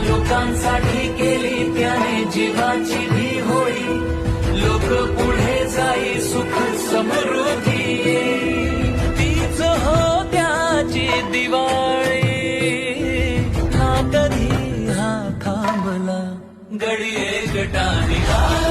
लोकांसाठी केली त्याने जीवाची भी होळी. लोक पुढे जाई सुख समृद्धी येई. तीच हो त्याची दिवाळी ना कधी हा थांबला. गडी एकटा निघाला